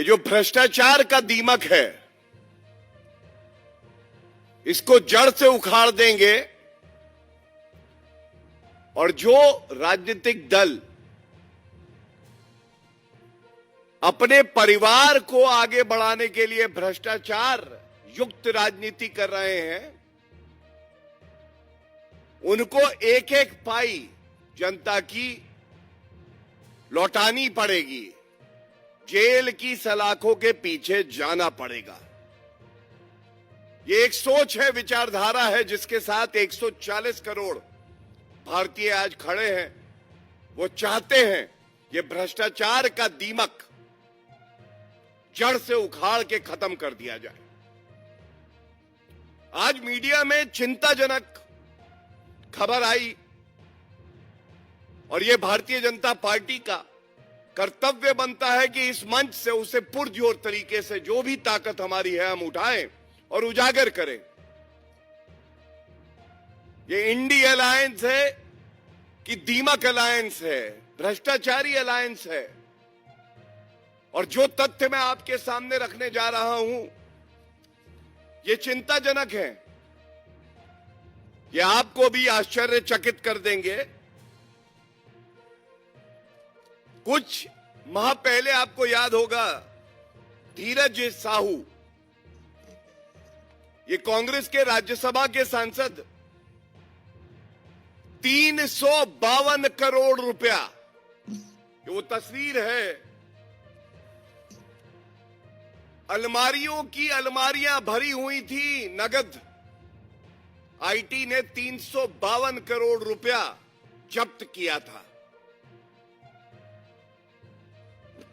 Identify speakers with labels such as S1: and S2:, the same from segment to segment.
S1: जो भ्रष्टाचार का दीमक है, इसको जड़ से उखाड़ देंगे और जो राजनीतिक दल अपने परिवार को आगे बढ़ाने के लिए भ्रष्टाचार युक्त राजनीति कर रहे हैं, उनको एक एक पाई जनता की लौटानी पड़ेगी, जेल की सलाखों के पीछे जाना पड़ेगा। ये एक सोच है, विचारधारा है, जिसके साथ 140 करोड़ भारतीय आज खड़े हैं। वो चाहते हैं ये भ्रष्टाचार का दीमक जड़ से उखाड़ के खत्म कर दिया जाए। आज मीडिया में चिंताजनक खबर आई और ये भारतीय जनता पार्टी का कर्तव्य बनता है कि इस मंच से उसे पुरजोर तरीके से जो भी ताकत हमारी है हम उठाएं और उजागर करें। ये इंडी अलायंस है कि दीमक अलायंस है, भ्रष्टाचारी अलायंस है। और जो तथ्य मैं आपके सामने रखने जा रहा हूं, ये चिंताजनक है। ये आपको भी आश्चर्यचकित कर देंगे। कुछ माह पहले आपको याद होगा, धीरज साहू, ये कांग्रेस के राज्यसभा के सांसद, 352 करोड़ रुपया, वो तस्वीर है, अलमारियों की अलमारियां भरी हुई थी नगद। आईटी ने 352 करोड़ रुपया जब्त किया था।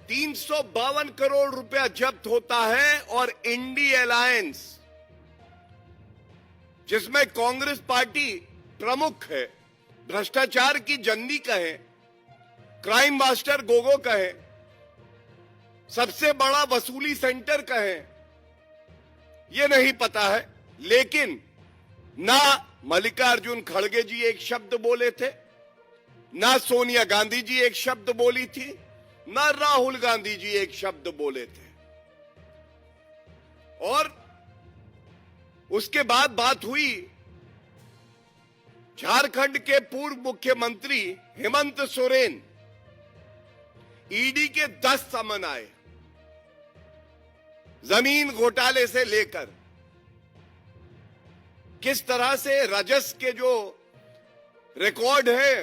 S1: 352 करोड़ रुपया जब्त होता है और इंडी अलायंस, जिसमें कांग्रेस पार्टी प्रमुख है, भ्रष्टाचार की जंदी कहे, क्राइम मास्टर गोगो कहे, सबसे बड़ा वसूली सेंटर कहे, ये नहीं पता है। लेकिन ना मल्लिकार्जुन खड़गे जी एक शब्द बोले थे, ना सोनिया गांधी जी एक शब्द बोली थी, ना राहुल गांधी जी एक शब्द बोले थे। और उसके बाद बात हुई झारखंड के पूर्व मुख्यमंत्री हेमंत सोरेन, ईडी के 10 समन आए जमीन घोटाले से लेकर, किस तरह से रजस के जो रिकॉर्ड है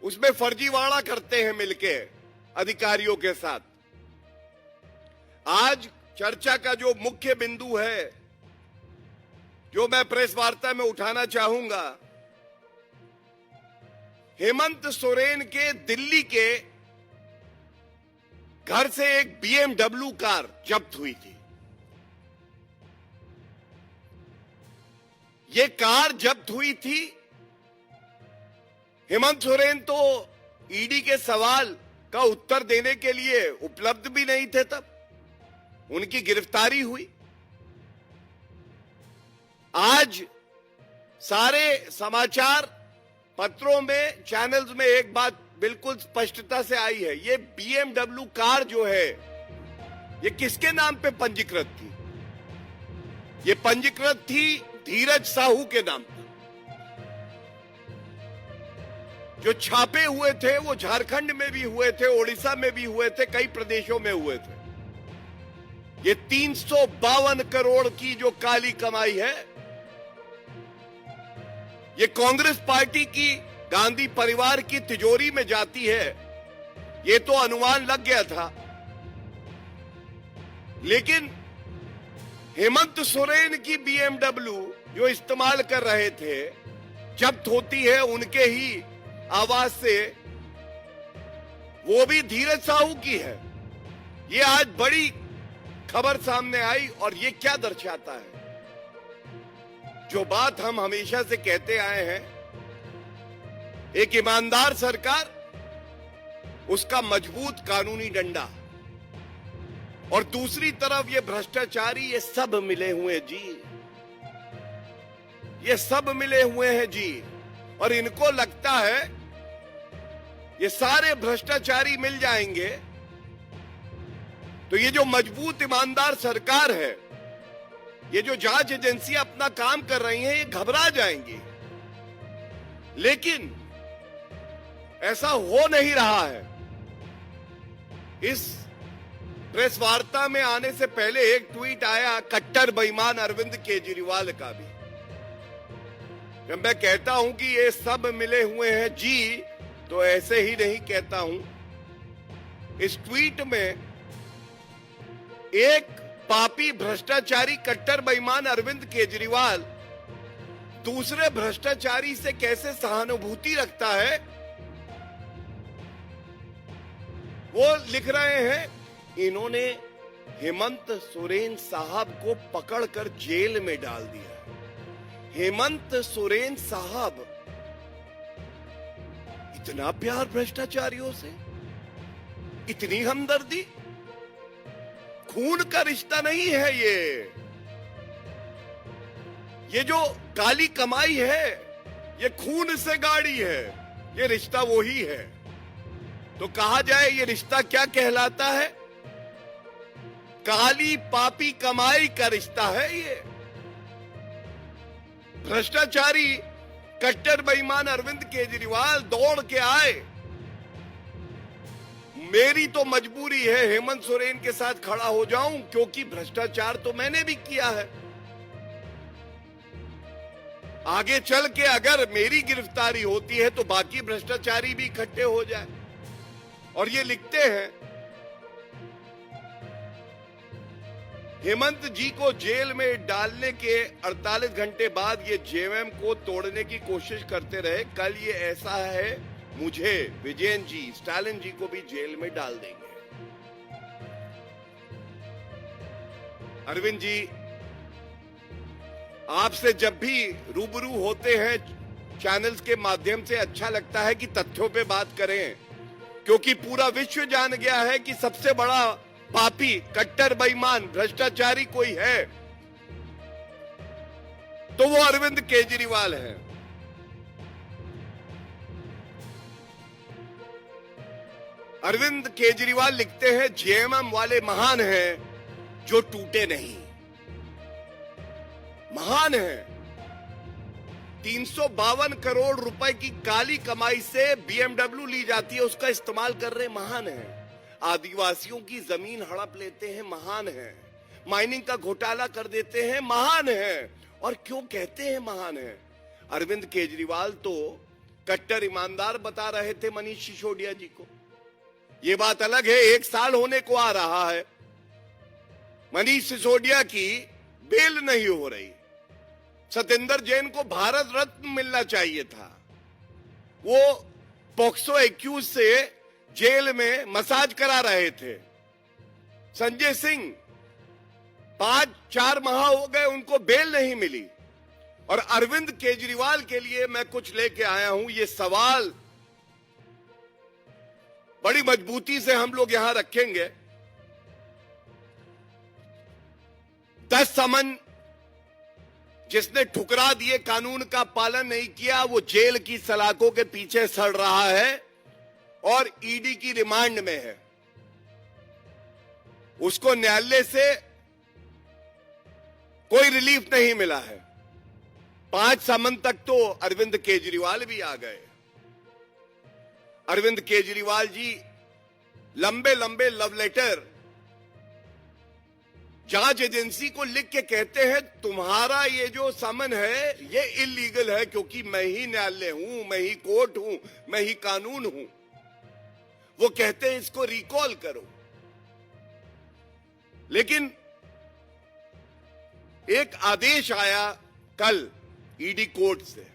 S1: उसमें फर्जीवाड़ा करते हैं मिलके अधिकारियों के साथ। आज चर्चा का जो मुख्य बिंदु है, जो मैं प्रेस वार्ता में उठाना चाहूंगा, हेमंत सोरेन के दिल्ली के घर से एक BMW कार जब्त हुई थी। ये कार जब्त हुई थी। हेमंत सोरेन तो ईडी के सवाल का उत्तर देने के लिए उपलब्ध भी नहीं थे तब, उनकी गिरफ्तारी हुई। आज सारे समाचार पत्रों में, चैनल्स में एक बात बिल्कुल स्पष्टता से आई है, ये BMW कार जो है ये किसके नाम पे पंजीकृत थी? ये पंजीकृत थी धीरज साहू के नाम पर। जो छापे हुए थे वो झारखंड में भी हुए थे, ओडिशा में भी हुए थे, कई प्रदेशों में हुए थे। ये 352 करोड़ की जो काली कमाई है, ये कांग्रेस पार्टी की, गांधी परिवार की तिजोरी में जाती है, ये तो अनुमान लग गया था। लेकिन हेमंत सोरेन की BMW जो इस्तेमाल कर रहे थे, जब्त होती है उनके ही आवाज से, वो भी धीरज साहू की है। ये आज बड़ी खबर सामने आई और ये क्या दर्शाता है? जो बात हम हमेशा से कहते आए हैं, एक ईमानदार सरकार, उसका मजबूत कानूनी डंडा, और दूसरी तरफ ये भ्रष्टाचारी, ये सब मिले हुए जी, ये सब मिले हुए हैं जी। और इनको लगता है ये सारे भ्रष्टाचारी मिल जाएंगे तो ये जो मजबूत ईमानदार सरकार है, ये जो जांच एजेंसियां अपना काम कर रही हैं, ये घबरा जाएंगी। लेकिन ऐसा हो नहीं रहा है। इस प्रेस वार्ता में आने से पहले एक ट्वीट आया कट्टर बेईमान अरविंद केजरीवाल का भी। जब मैं कहता हूं कि ये सब मिले हुए हैं जी, तो ऐसे ही नहीं कहता हूं। इस ट्वीट में एक पापी भ्रष्टाचारी कट्टर बेईमान अरविंद केजरीवाल दूसरे भ्रष्टाचारी से कैसे सहानुभूति रखता है, वो लिख रहे हैं, इन्होंने हेमंत सोरेन साहब को पकड़कर जेल में डाल दिया। हेमंत सोरेन साहब, इतना प्यार भ्रष्टाचारियों से, इतनी हमदर्दी। खून का रिश्ता नहीं है ये जो काली कमाई है, ये खून से गाड़ी है, ये रिश्ता वही है। तो कहा जाए ये रिश्ता क्या कहलाता है? काली पापी कमाई का रिश्ता है ये। भ्रष्टाचारी कट्टर बेईमान अरविंद केजरीवाल दौड़ के आए। मेरी तो मजबूरी है हेमंत सोरेन के साथ खड़ा हो जाऊं, क्योंकि भ्रष्टाचार तो मैंने भी किया है। आगे चल के अगर मेरी गिरफ्तारी होती है तो बाकी भ्रष्टाचारी भी इकट्ठे हो जाए। और ये लिखते हैं, हेमंत जी को जेल में डालने के 48 घंटे बाद ये जेएमएम को तोड़ने की कोशिश करते रहे। कल ये ऐसा है, मुझे, विजयन जी, स्टालिन जी को भी जेल में डाल देंगे। अरविंद जी, आपसे जब भी रूबरू होते हैं चैनल्स के माध्यम से, अच्छा लगता है कि तथ्यों पे बात करें, क्योंकि पूरा विश्व जान गया है कि सबसे बड़ा पापी, कट्टर बेईमान, भ्रष्टाचारी कोई है तो वो अरविंद केजरीवाल है। अरविंद केजरीवाल लिखते हैं, जेएमएम वाले महान हैं जो टूटे नहीं। महान है। 352 करोड़ रुपए की काली कमाई से बीएमडब्ल्यू ली जाती है, उसका इस्तेमाल कर रहे महान है। आदिवासियों की जमीन हड़प लेते हैं, महान है। माइनिंग का घोटाला कर देते हैं, महान है। और क्यों कहते हैं महान है? अरविंद केजरीवाल तो कट्टर ईमानदार बता रहे थे मनीष सिसोदिया जी को। ये बात अलग है, 1 साल होने को आ रहा है, मनीष सिसोदिया की बेल नहीं हो रही। सत्येंद्र जैन को भारत रत्न मिलना चाहिए था। वो पॉक्सो एक्यूज से जेल में मसाज करा रहे थे। संजय सिंह 5-4 माह हो गए, उनको बेल नहीं मिली। और अरविंद केजरीवाल के लिए मैं कुछ लेके आया हूं। ये सवाल बड़ी मजबूती से हम लोग यहां रखेंगे। 10 समन जिसने ठुकरा दिए, कानून का पालन नहीं किया, वो जेल की सलाखों के पीछे सड़ रहा है और ईडी की रिमांड में है। उसको न्यायालय से कोई रिलीफ नहीं मिला है। 5 समन तक तो अरविंद केजरीवाल भी आ गए। अरविंद केजरीवाल जी लंबे लंबे लव लेटर जांच एजेंसी को लिख के कहते हैं, तुम्हारा ये जो समन है ये इलीगल है, क्योंकि मैं ही न्यायालय हूं, मैं ही कोर्ट हूं, मैं ही कानून हूं। वो कहते हैं इसको रिकॉल करो। लेकिन एक आदेश आया कल ईडी कोर्ट से,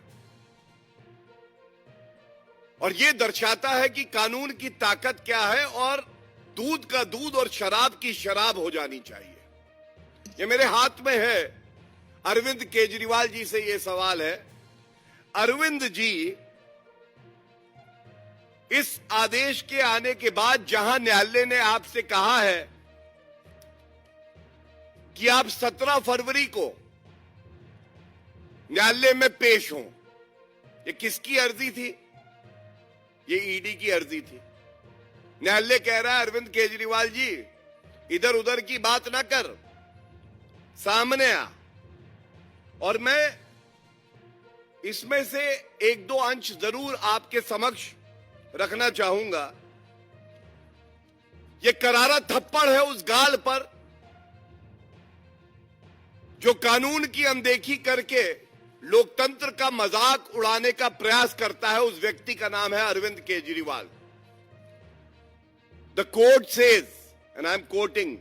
S1: और यह दर्शाता है कि कानून की ताकत क्या है और दूध का दूध और शराब की शराब हो जानी चाहिए। ये मेरे हाथ में है। अरविंद केजरीवाल जी से यह सवाल है, अरविंद जी, इस आदेश के आने के बाद जहां न्यायालय ने आपसे कहा है कि आप 17 फरवरी को न्यायालय में पेश हों, ये किसकी अर्जी थी? ये ईडी की अर्जी थी। न्यायालय कह रहा है, अरविंद केजरीवाल जी, इधर उधर की बात ना कर, सामने आ। और मैं इसमें से एक दो अंश जरूर आपके समक्ष रखना चाहूंगा। ये करारा थप्पड़ है उस गाल पर जो कानून की अनदेखी करके लोकतंत्र का मजाक उड़ाने का प्रयास करता है। उस व्यक्ति का नाम है Arvind Kejriwal. The court says, and I am quoting,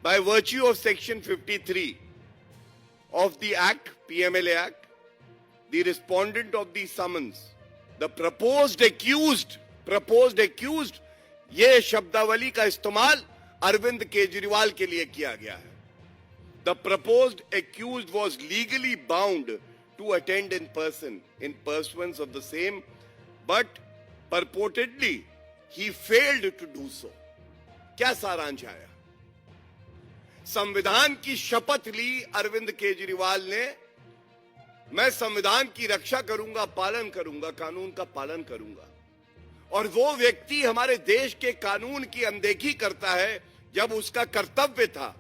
S1: by virtue of section 53 of the act, PMLA act, the respondent of the summons, the proposed accused, ये शब्दावली का इस्तेमाल अरविंद केजरीवाल के लिए किया गया है। The proposed accused was legally bound to attend in person in pursuance of the same, but purportedly he failed to do so. क्या सारांश आया? संविधान की शपथ ली अरविंद केजरीवाल ने, मैं संविधान की रक्षा करूंगा, पालन करूंगा, कानून का पालन करूंगा। और वो व्यक्ति हमारे देश के कानून की अनदेखी करता है जब उसका कर्तव्य था,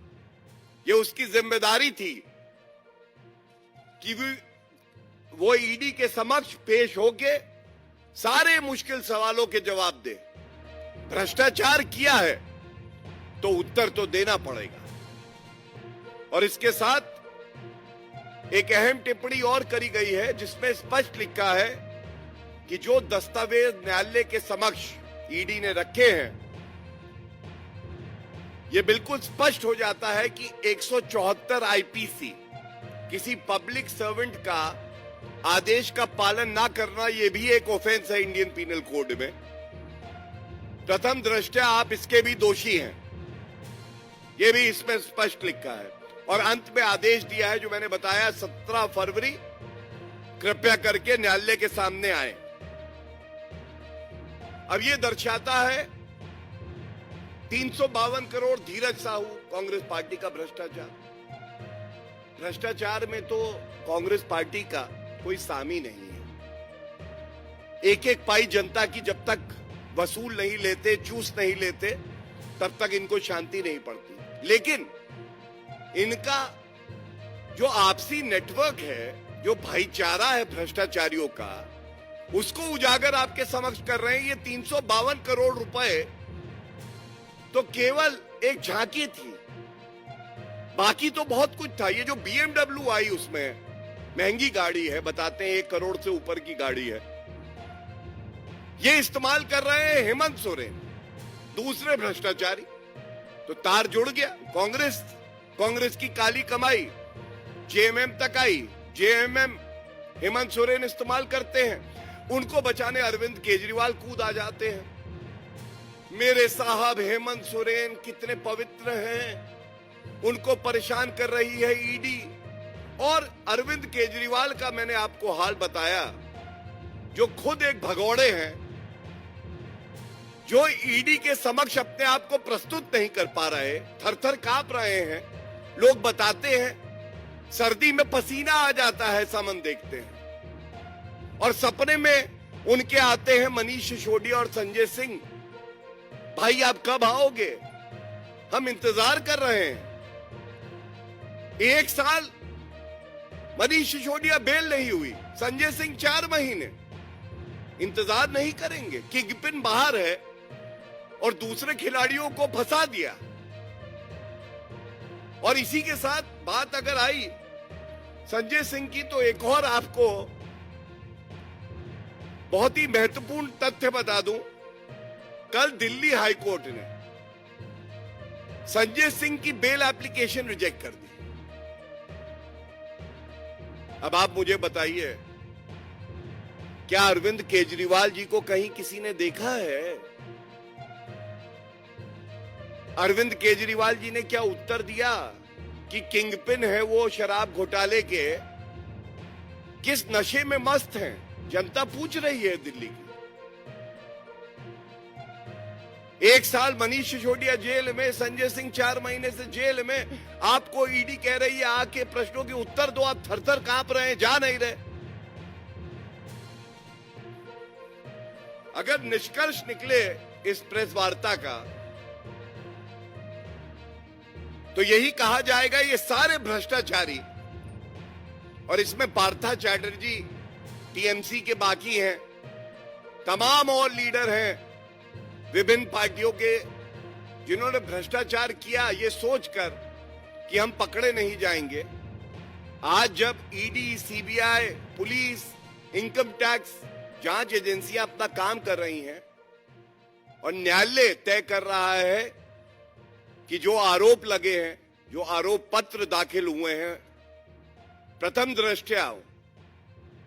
S1: ये उसकी जिम्मेदारी थी कि वो ईडी के समक्ष पेश होके सारे मुश्किल सवालों के जवाब दे। भ्रष्टाचार किया है तो उत्तर तो देना पड़ेगा। और इसके साथ एक अहम टिप्पणी और करी गई है जिसमें स्पष्ट लिखा है कि जो दस्तावेज न्यायालय के समक्ष ईडी ने रखे हैं, यह बिल्कुल स्पष्ट हो जाता है कि 174 आईपीसी, किसी पब्लिक सर्वेंट का आदेश का पालन ना करना, यह भी एक ऑफेंस है इंडियन पीनल कोड में। प्रथम दृष्टया आप इसके भी दोषी हैं, यह भी इसमें स्पष्ट लिखा है। और अंत में आदेश दिया है जो मैंने बताया, 17 फरवरी कृपया करके न्यायालय के सामने आए। अब यह दर्शाता है 352 करोड़ धीरज साहू, कांग्रेस पार्टी का भ्रष्टाचार में तो कांग्रेस पार्टी का कोई सामी नहीं है। एक एक पाई जनता की जब तक वसूल नहीं लेते, चूस नहीं लेते, तब तक इनको शांति नहीं पड़ती। लेकिन इनका जो आपसी नेटवर्क है, जो भाईचारा है भ्रष्टाचारियों का, उसको उजागर आपके समक्ष कर रहे हैं। ये 352 करोड़ रुपए तो केवल एक झांकी थी, बाकी तो बहुत कुछ था। ये जो BMW आई, उसमें महंगी गाड़ी है, बताते हैं 1 करोड़ से ऊपर की गाड़ी है, ये इस्तेमाल कर रहे हैं हेमंत सोरेन, दूसरे भ्रष्टाचारी। तो तार जुड़ गया। कांग्रेस की काली कमाई जेएमएम तक आई, जेएमएम हेमंत सोरेन इस्तेमाल करते हैं, उनको बचाने अरविंद केजरीवाल कूद आ जाते हैं। मेरे साहब हेमंत सोरेन कितने पवित्र हैं, उनको परेशान कर रही है ईडी। और अरविंद केजरीवाल का मैंने आपको हाल बताया, जो खुद एक भगोड़े हैं, जो ईडी के समक्ष अपने आप को प्रस्तुत नहीं कर पा रहे, थर-थर कांप रहे हैं। लोग बताते हैं सर्दी में पसीना आ जाता है समन देखते हैं। और सपने में उनके आते हैं मनीष सिसोदिया और संजय सिंह, भाई आप कब आओगे, हम इंतजार कर रहे हैं। 1 साल मनीष सिसोदिया बेल नहीं हुई, संजय सिंह 4 महीने, इंतजार नहीं करेंगे। किंगपिन बाहर है और दूसरे खिलाड़ियों को फंसा दिया। और इसी के साथ बात अगर आई संजय सिंह की, तो एक और आपको बहुत ही महत्वपूर्ण तथ्य बता दूं। कल दिल्ली हाई कोर्ट ने संजय सिंह की बेल एप्लीकेशन रिजेक्ट कर दी। अब आप मुझे बताइए, क्या अरविंद केजरीवाल जी को कहीं किसी ने देखा है? अरविंद केजरीवाल जी ने क्या उत्तर दिया कि किंगपिन है वो शराब घोटाले के, किस नशे में मस्त हैं? जनता पूछ रही है दिल्ली की। 1 साल मनीष सिसोदिया जेल में, संजय सिंह 4 महीने से जेल में। आपको ईडी कह रही है आके प्रश्नों के उत्तर दो, आप थर-थर कांप रहे हैं, जा नहीं रहे। अगर निष्कर्ष निकले इस प्रेस वार्ता का, तो यही कहा जाएगा ये सारे भ्रष्टाचारी, और इसमें पार्था चैटर्जी टीएमसी के बाकी हैं, तमाम और लीडर हैं विभिन्न पार्टियों के, जिन्होंने भ्रष्टाचार किया ये सोचकर कि हम पकड़े नहीं जाएंगे। आज जब ED, CBI, police, income tax जांच एजेंसियां अपना काम कर रही हैं और न्यायालय तय कर रहा है कि जो आरोप लगे हैं, जो आरोप पत्र दाखिल हुए हैं, प्रथम दृष्टया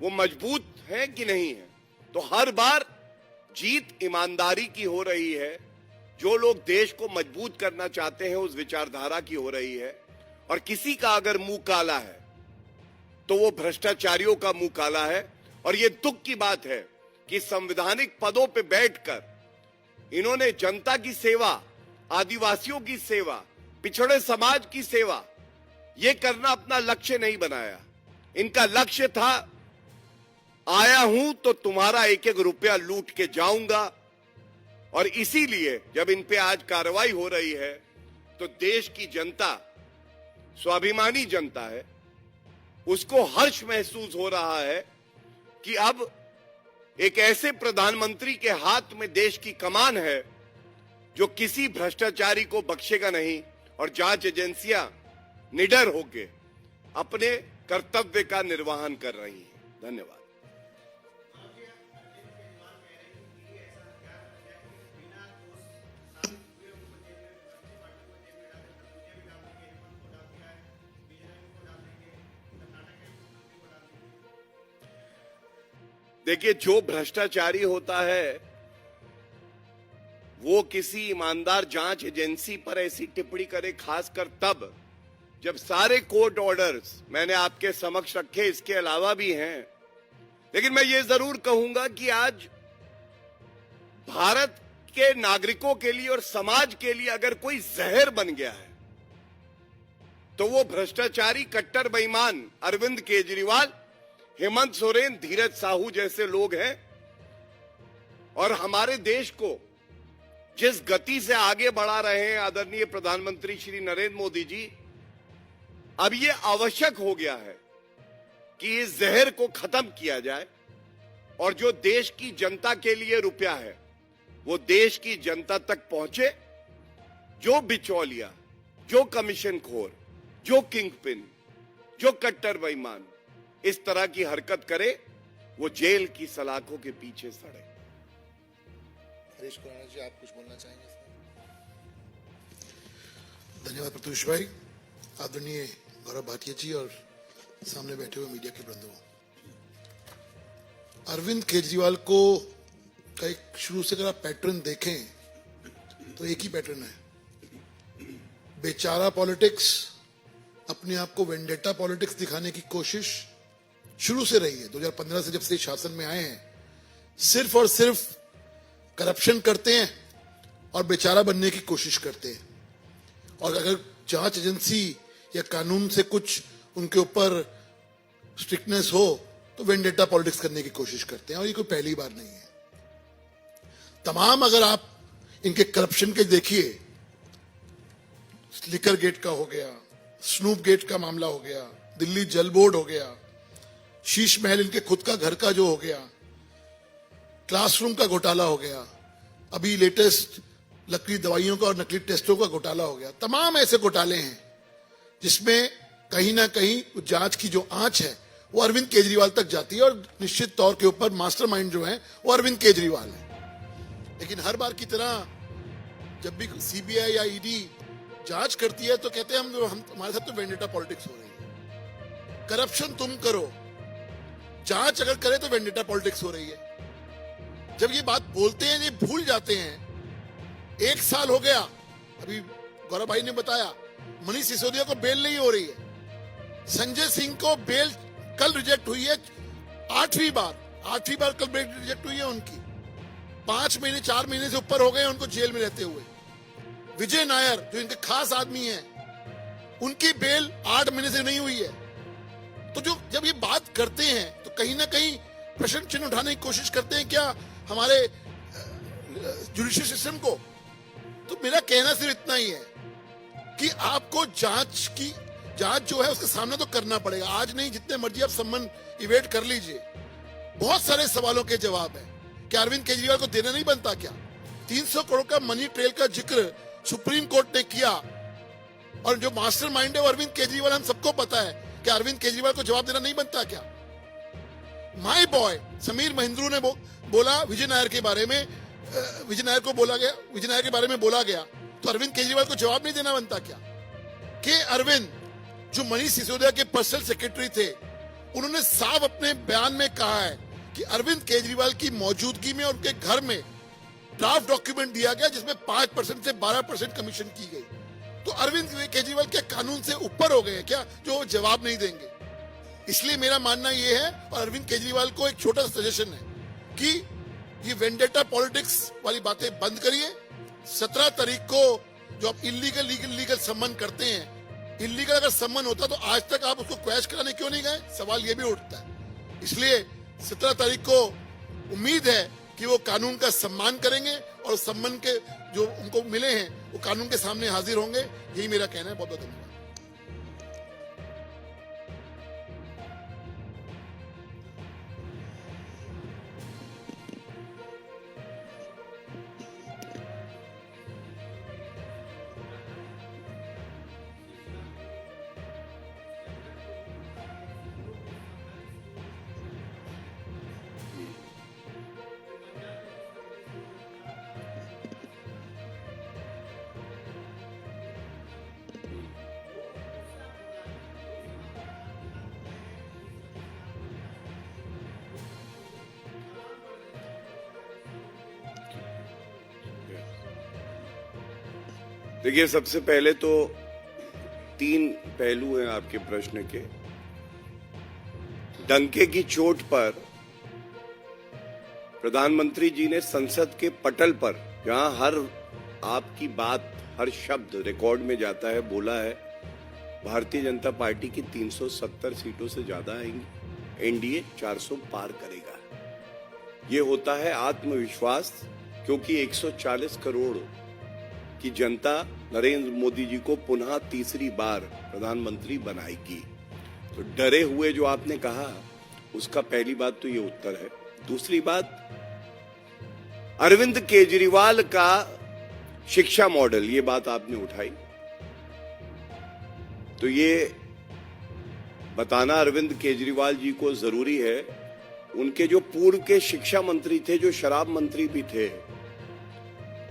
S1: वो मजबूत है कि नहीं है, तो हर बार जीत ईमानदारी की हो रही है। जो लोग देश को मजबूत करना चाहते हैं उस विचारधारा की हो रही है। और किसी का अगर मुंह काला है तो वो भ्रष्टाचारियों का मुंह काला है। और ये दुख की बात है कि संवैधानिक पदों पे बैठकर इन्होंने जनता की सेवा, आदिवासियों की सेवा, पिछड़े समाज की सेवा, ये करना अपना लक्ष्य नहीं बनाया। इनका लक्ष्य था आया हूं तो तुम्हारा एक एक रुपया लूट के जाऊंगा। और इसीलिए जब इन पे आज कार्रवाई हो रही है तो देश की जनता, स्वाभिमानी जनता है, उसको हर्ष महसूस हो रहा है कि अब एक ऐसे प्रधानमंत्री के हाथ में देश की कमान है जो किसी भ्रष्टाचारी को बख्शेगा नहीं। और जांच एजेंसियां निडर होकर अपने कर्तव्य का निर्वहन कर रही हैं। धन्यवाद। देखिए, जो भ्रष्टाचारी होता है वो किसी ईमानदार जांच एजेंसी पर ऐसी टिप्पणी करे, खासकर तब जब सारे कोर्ट ऑर्डर्स मैंने आपके समक्ष रखे, इसके अलावा भी हैं। लेकिन मैं ये जरूर कहूंगा कि आज भारत के नागरिकों के लिए और समाज के लिए अगर कोई जहर बन गया है तो वो भ्रष्टाचारी, कट्टर बेईमान अरविंद केजरीवाल, हेमंत सोरेन, धीरज साहू जैसे लोग हैं। और हमारे देश को जिस गति से आगे बढ़ा रहे हैं आदरणीय प्रधानमंत्री श्री नरेंद्र मोदी जी, अब ये आवश्यक हो गया है कि इस जहर को खत्म किया जाए और जो देश की जनता के लिए रुपया है वो देश की जनता तक पहुंचे। जो बिचौलिया, जो कमीशनखोर, जो किंगपिन, जो कट्टर बेईमान इस तरह की हरकत करे वो जेल की सलाखों के पीछे सड़े।
S2: हरीश खुराना जी, आप कुछ बोलना चाहेंगे? धन्यवाद प्रत्युष भाई, आदरणीय गौरव भाटिया जी और सामने बैठे हुए मीडिया के बंधुओं। अरविंद केजरीवाल को का एक शुरू से अगर आप पैटर्न देखें तो एक ही पैटर्न है, बेचारा पॉलिटिक्स, अपने आप को वेंडेटा पॉलिटिक्स दिखाने की कोशिश शुरू से रही है। 2015 से जब से शासन में आए हैं सिर्फ और सिर्फ करप्शन करते हैं और बेचारा बनने की कोशिश करते हैं। और अगर जांच एजेंसी या कानून से कुछ उनके ऊपर स्ट्रिक्टनेस हो तो वेंडेटा पॉलिटिक्स करने की कोशिश करते हैं। और ये कोई पहली बार नहीं है। तमाम अगर आप इनके करप्शन के देखिए, लिकर गेट का हो गया, स्नूप गेट का मामला हो गया, दिल्ली जल बोर्ड हो गया, शीश महल इनके खुद का घर का जो हो गया, क्लासरूम का घोटाला हो गया, अभी लेटेस्ट नकली दवाइयों का और नकली टेस्टों का घोटाला हो गया। तमाम ऐसे घोटाले हैं जिसमें कहीं ना कहीं जांच की जो आंच है वो अरविंद केजरीवाल तक जाती है। और निश्चित तौर के ऊपर मास्टरमाइंड जो है वो अरविंद केजरीवाल है। लेकिन हर बार की तरह जब भी सीबीआई या ईडी जांच करती है तो कहते हैं हम हमारे साथ तो वेंडेटा पॉलिटिक्स हो रही है, करप्शन तुम करो, जांच अगर करे तो वेंडेटा पॉलिटिक्स हो रही है। जब ये बात बोलते हैं ये भूल जाते हैं। 1 साल हो गया, अभी गौरव भाई ने बताया, मनीष सिसोदिया को बेल नहीं हो रही है। संजय सिंह को बेल कल रिजेक्ट हुई है 8वीं बार कल बेल रिजेक्ट हुई है उनकी। 5 महीने 4 महीने से ऊपर हो गए उनको जेल में रहते हुए। विजय नायर जो इनके खास आदमी हैं, उनकी बेल 8 महीने से नहीं हुई है। तो जो जब ये बात करते हैं तो कहीं ना कहीं प्रश्न चिन्ह उठाने की कोशिश करते हैं क्या हमारे जुडिशियल सिस्टम को। तो मेरा कहना सिर्फ इतना ही है कि आपको जांच जो है उसका सामना तो करना पड़ेगा। आज नहीं, जितने मर्जी आप सम्मन इवेट कर लीजिए, बहुत सारे सवालों के जवाब है। क्या अरविंद केजरीवाल को देना नहीं बनता? क्या 300 करोड़ का मनी ट्रेल का जिक्र सुप्रीम कोर्ट ने किया, और जो मास्टरमाइंड है वो अरविंद केजरीवाल, हम सबको पता है। क्या अरविंद केजरीवाल को जवाब देना नहीं बनता? क्या माय बॉय समीर महेंद्रू ने बोला विजय नायर के बारे में, विजय नायर के बारे में बोला गया, तो अरविंद केजरीवाल को जवाब नहीं देना बनता? क्या के अरविंद जो मनीष सिसोदिया के पर्सनल सेक्रेटरी थे, उन्होंने साफ अपने बयान में कहा है कि अरविंद केजरीवाल की मौजूदगी में उनके घर में ड्राफ्ट डॉक्यूमेंट दिया गया जिसमें 5% से 12% कमीशन की गई। तो अरविंद केजरीवाल क्या कानून से ऊपर हो गए क्या जो जवाब नहीं देंगे? इसलिए मेरा मानना यह है, और अरविंद केजरीवाल को एक छोटा सा सजेशन है कि ये वेंडेटा पॉलिटिक्स वाली बातें बंद करिए। 17 तारीख को जो आप लीगल सम्मन करते हैं, इलीगल अगर सम्मन होता तो आज तक आप उसको क्वैश कराने क्यों नहीं गए? सवाल ये भी उठता है। इसलिए 17 तारीख को उम्मीद है कि वो कानून का सम्मान करेंगे और सम्मान के जो उनको मिले हैं वो कानून के सामने हाजिर होंगे। यही मेरा कहना है। बहुत बहुत धन्यवाद।
S1: देखिए, सबसे पहले तो 3 पहलू हैं आपके प्रश्न के। डंके की चोट पर प्रधानमंत्री जी ने संसद के पटल पर, जहां हर आपकी बात, हर शब्द रिकॉर्ड में जाता है, बोला है भारतीय जनता पार्टी की 370 सीटों से ज्यादा आएंगी, एनडीए 400 पार करेगा। ये होता है आत्मविश्वास, क्योंकि 140 करोड़ की जनता नरेंद्र मोदी जी को पुनः तीसरी बार प्रधानमंत्री बनाएगी। तो डरे हुए जो आपने कहा, उसका पहली बात तो ये उत्तर है। दूसरी बात, अरविंद केजरीवाल का शिक्षा मॉडल, ये बात आपने उठाई, तो ये बताना अरविंद केजरीवाल जी को जरूरी है। उनके जो पूर्व के शिक्षा मंत्री थे, जो शराब मंत्री भी थे,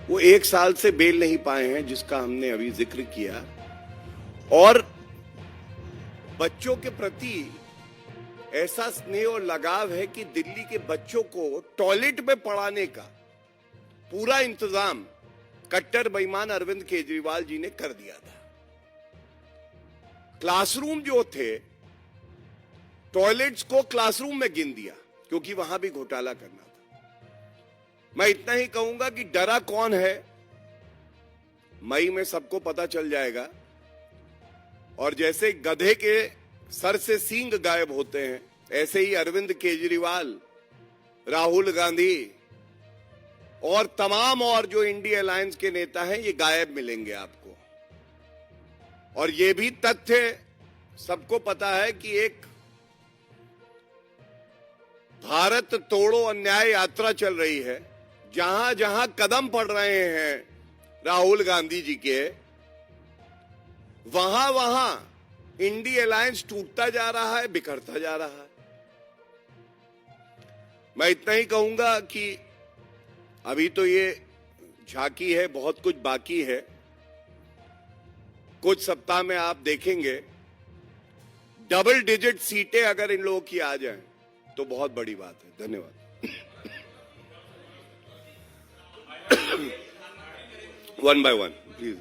S1: वो 1 साल से बेल नहीं पाए हैं, जिसका हमने अभी जिक्र किया। और बच्चों के प्रति ऐसा स्नेह और लगाव है कि दिल्ली के बच्चों को टॉयलेट में पढ़ाने का पूरा इंतजाम कट्टर बेईमान अरविंद केजरीवाल जी ने कर दिया था। क्लासरूम जो थे, टॉयलेट्स को क्लासरूम में गिन दिया, क्योंकि वहां भी घोटाला करना था। मैं इतना ही कहूंगा कि डरा कौन है, मई में सबको पता चल जाएगा। और जैसे गधे के सर से सींग गायब होते हैं, ऐसे ही अरविंद केजरीवाल, राहुल गांधी और तमाम और जो इंडिया अलायंस के नेता हैं, ये गायब मिलेंगे आपको। और ये भी तथ्य सबको पता है कि एक भारत तोड़ो अन्याय यात्रा चल रही है। जहां जहां कदम पड़ रहे हैं राहुल गांधी जी के, वहां वहां इंडिया अलायंस टूटता जा रहा है, बिखरता जा रहा है। मैं इतना ही कहूंगा कि अभी तो ये झांकी है, बहुत कुछ बाकी है। कुछ सप्ताह में आप देखेंगे डबल डिजिट सीटें अगर इन लोगों की आ जाएं तो बहुत बड़ी बात है। धन्यवाद। One by one please.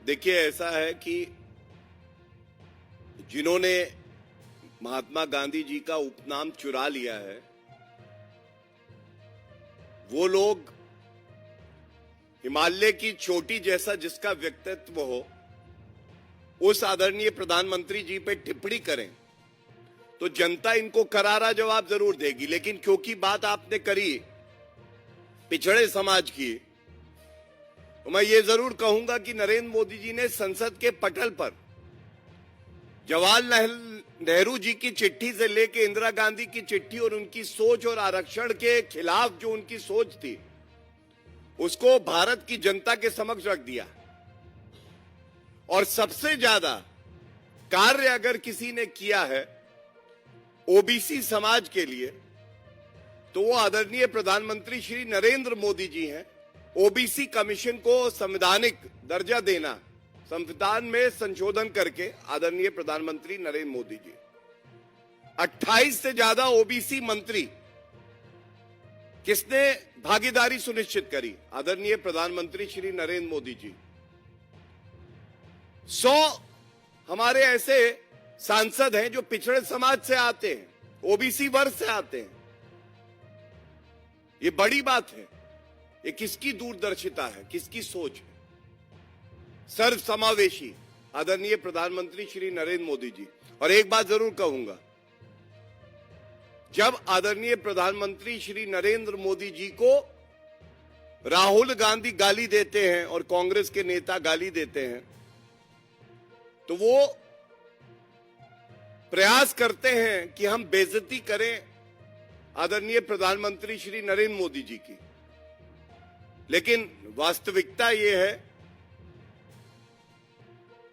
S1: देखिए, ऐसा है कि जिन्होंने महात्मा गांधी जी का उपनाम चुरा लिया है, वो लोग हिमालय की चोटी जैसा जिसका व्यक्तित्व हो, उस आदरणीय प्रधानमंत्री जी पे टिप्पणी करें तो जनता इनको करारा जवाब जरूर देगी। लेकिन क्योंकि बात आपने करी पिछड़े समाज की, तो मैं ये जरूर कहूंगा कि नरेंद्र मोदी जी ने संसद के पटल पर जवाहरलाल नेहरू जी की चिट्ठी से लेकर इंदिरा गांधी की चिट्ठी और उनकी सोच और आरक्षण के खिलाफ जो उनकी सोच थी उसको भारत की जनता के समक्ष रख दिया। और सबसे ज्यादा कार्य अगर किसी ने किया है ओबीसी समाज के लिए तो वो आदरणीय प्रधानमंत्री श्री नरेंद्र मोदी जी हैं। ओबीसी कमीशन को संवैधानिक दर्जा देना, संविधान में संशोधन करके आदरणीय प्रधानमंत्री नरेंद्र मोदी जी, 28 से ज्यादा ओबीसी मंत्री, किसने भागीदारी सुनिश्चित करी? आदरणीय प्रधानमंत्री श्री नरेंद्र मोदी जी। 100 हमारे ऐसे सांसद हैं जो पिछड़े समाज से आते हैं, ओबीसी वर्ग से आते हैं। ये बड़ी बात है। ये किसकी दूरदर्शिता है, किसकी सोच है? सर्वसमावेशी आदरणीय प्रधानमंत्री श्री नरेंद्र मोदी जी। और एक बात जरूर कहूंगा, जब आदरणीय प्रधानमंत्री श्री नरेंद्र मोदी जी को राहुल गांधी गाली देते हैं और कांग्रेस के नेता गाली देते हैं तो वो प्रयास करते हैं कि हम बेइज्जती करें आदरणीय प्रधानमंत्री श्री नरेंद्र मोदी जी की। लेकिन वास्तविकता ये है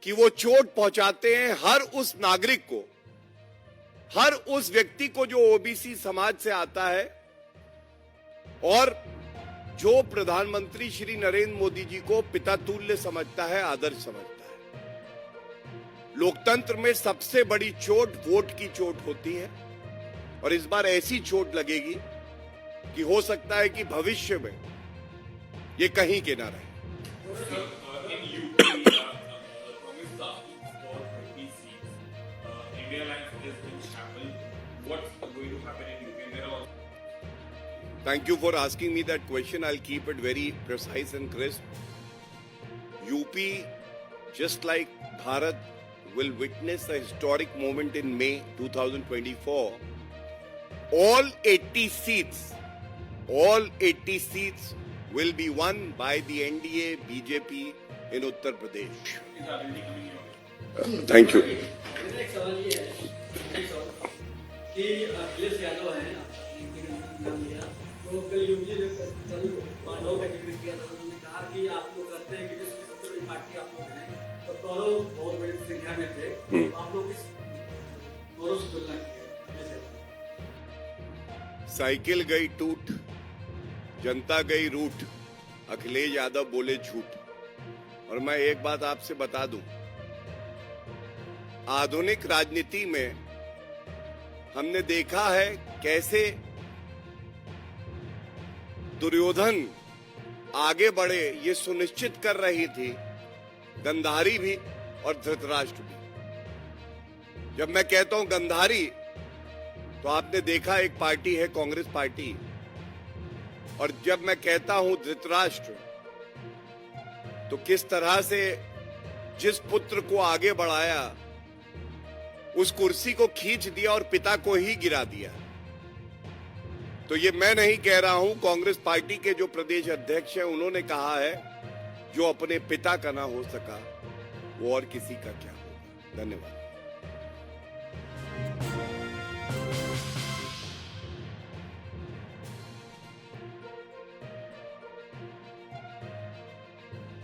S1: कि वो चोट पहुंचाते हैं हर उस नागरिक को, हर उस व्यक्ति को जो ओबीसी समाज से आता है और जो प्रधानमंत्री श्री नरेंद्र मोदी जी को पिता तुल्य समझता है, आदर्श समझता है। लोकतंत्र में सबसे बड़ी चोट वोट की चोट होती है और इस बार ऐसी चोट लगेगी कि हो सकता है कि भविष्य में ये कहीं के ना रहे। Thank you for asking me that question. I'll keep it very precise and crisp. UP, just like Bharat, will witness a historic moment in May 2024. All 80 seats will be won by the NDA BJP in Uttar Pradesh. Thank you.
S3: एक सवाल ये है कि अखिलेश यादव है, नाम लिया, तो कल योगी ने कल माधव का जिक्र किया था। उन्होंने कहा कि आप लोग कहते हैं कि जिसकी सबसे बड़ी पार्टी आप लोग हैं, तो कौरव बहुत बड़ी संख्या में थे, तो आप लोग किस कौरव से तुलना की?
S1: साइकिल गई टूट, जनता गई रूठ, अखिलेश यादव बोले झूठ। और मैं एक बात आपसे बता दूं, आधुनिक राजनीति में हमने देखा है कैसे दुर्योधन आगे बढ़े ये सुनिश्चित कर रही थी गंधारी भी और धृतराष्ट्र भी। जब मैं कहता हूं गंधारी तो आपने देखा एक पार्टी है कांग्रेस पार्टी, और जब मैं कहता हूं धृतराष्ट्र तो किस तरह से जिस पुत्र को आगे बढ़ाया उस कुर्सी को खींच दिया और पिता को ही गिरा दिया। तो ये मैं नहीं कह रहा हूं, कांग्रेस पार्टी के जो प्रदेश अध्यक्ष हैं उन्होंने कहा है, जो अपने पिता का ना हो सका वो और किसी का क्या होगा। धन्यवाद।